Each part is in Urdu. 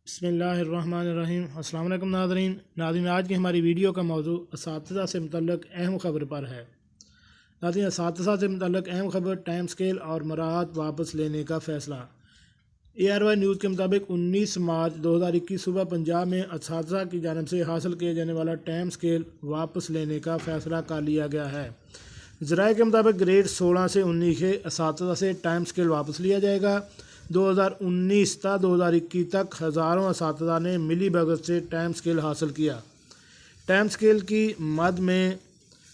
بسم اللہ الرحمن الرحیم۔ السلام علیکم ناظرین، آج کی ہماری ویڈیو کا موضوع اساتذہ سے متعلق اہم خبر پر ہے۔ ناظرین، اساتذہ سے متعلق اہم خبر، ٹائم سکیل اور مراعات واپس لینے کا فیصلہ۔ ARY نیوز کے مطابق 19 مارچ 2021 صبح پنجاب میں اساتذہ کی جانب سے حاصل کیے جانے والا ٹائم سکیل واپس لینے کا فیصلہ کر لیا گیا ہے۔ ذرائع کے مطابق گریڈ 16 سے 19 کے اساتذہ سے ٹائم سکیل واپس لیا جائے گا۔ 2019 تا 2021 تک ہزاروں اساتذہ نے ملی بھگت سے ٹائم سکیل حاصل کیا۔ ٹائم سکیل کی مد میں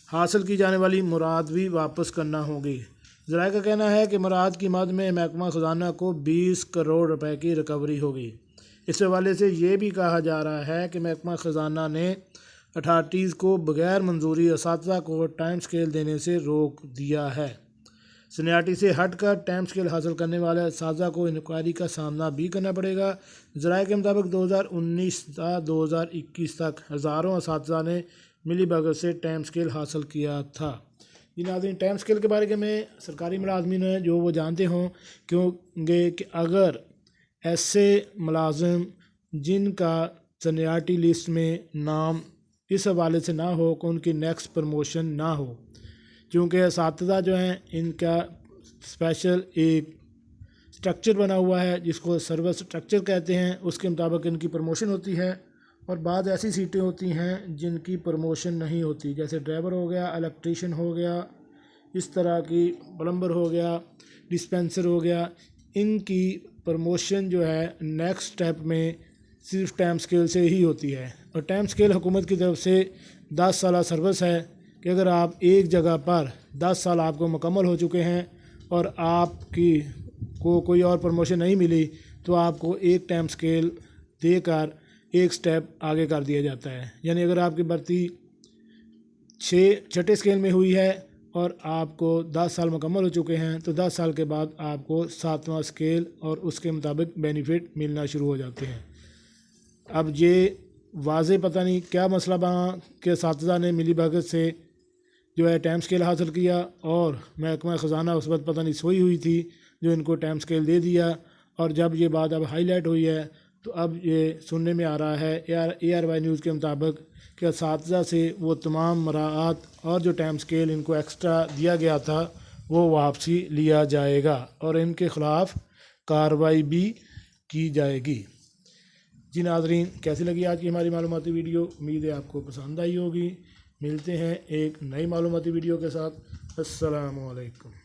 حاصل کی جانے والی مراعات بھی واپس کرنا ہوگی۔ ذرائع کا کہنا ہے کہ مراعات کی مد میں محکمہ خزانہ کو 20 کروڑ روپے کی ریکوری ہوگی۔ اس حوالے سے یہ بھی کہا جا رہا ہے کہ محکمہ خزانہ نے اتھارٹیز کو بغیر منظوری اساتذہ کو ٹائم سکیل دینے سے روک دیا ہے۔ سینیارٹی سے ہٹ کر ٹائم سکیل حاصل کرنے والے اساتذہ کو انکوائری کا سامنا بھی کرنا پڑے گا۔ ذرائع کے مطابق 2019 تا 2021 تک ہزاروں اساتذہ نے ملی بھگت سے ٹائم سکیل حاصل کیا تھا۔ ناظرین، ٹائم سکیل کے بارے میں سرکاری ملازمین ہیں جو وہ جانتے ہوں کیونکہ کہ اگر ایسے ملازم جن کا سینیارٹی لسٹ میں نام اس حوالے سے نہ ہو کہ ان کی نیکسٹ پروموشن نہ ہو، چونکہ اساتذہ جو ہیں ان کا اسپیشل ایک سٹرکچر بنا ہوا ہے جس کو سروس سٹرکچر کہتے ہیں، اس کے مطابق ان کی پروموشن ہوتی ہے، اور بعض ایسی سیٹیں ہوتی ہیں جن کی پروموشن نہیں ہوتی، جیسے ڈرائیور ہو گیا، الیکٹریشین ہو گیا، اس طرح کی پلمبر ہو گیا، ڈسپینسر ہو گیا۔ ان کی پروموشن جو ہے نیکسٹ سٹیپ میں صرف ٹائم سکیل سے ہی ہوتی ہے، اور ٹائم سکیل حکومت کی طرف سے 10 سالہ سروس ہے کہ اگر آپ ایک جگہ پر 10 سال آپ کو مکمل ہو چکے ہیں اور آپ کی کوئی اور پروموشن نہیں ملی تو آپ کو ایک ٹائم سکیل دے کر ایک سٹیپ آگے کر دیا جاتا ہے۔ یعنی اگر آپ کی بھرتی 6 سکیل میں ہوئی ہے اور آپ کو 10 سال مکمل ہو چکے ہیں تو 10 سال کے بعد آپ کو 7واں سکیل اور اس کے مطابق بینیفٹ ملنا شروع ہو جاتے ہیں۔ اب یہ واضح پتہ نہیں کیا مسئلہ بنا کہ اساتذہ نے ملی بھگت سے جو ہے ٹائم سکیل حاصل کیا، اور محکمہ خزانہ اس وقت پتہ نہیں سوئی ہوئی تھی جو ان کو ٹائم سکیل دے دیا، اور جب یہ بات اب ہائی لائٹ ہوئی ہے تو اب یہ سننے میں آ رہا ہے ARY نیوز کے مطابق کہ اساتذہ سے وہ تمام مراعات اور جو ٹائم سکیل ان کو ایکسٹرا دیا گیا تھا وہ واپسی لیا جائے گا اور ان کے خلاف کارروائی بھی کی جائے گی۔ ناظرین، کیسی لگی آج کی ہماری معلوماتی ویڈیو؟ امید ہے آپ کو پسند آئی ہوگی۔ ملتے ہیں ایک نئی معلوماتی ویڈیو کے ساتھ۔ السلام علیکم۔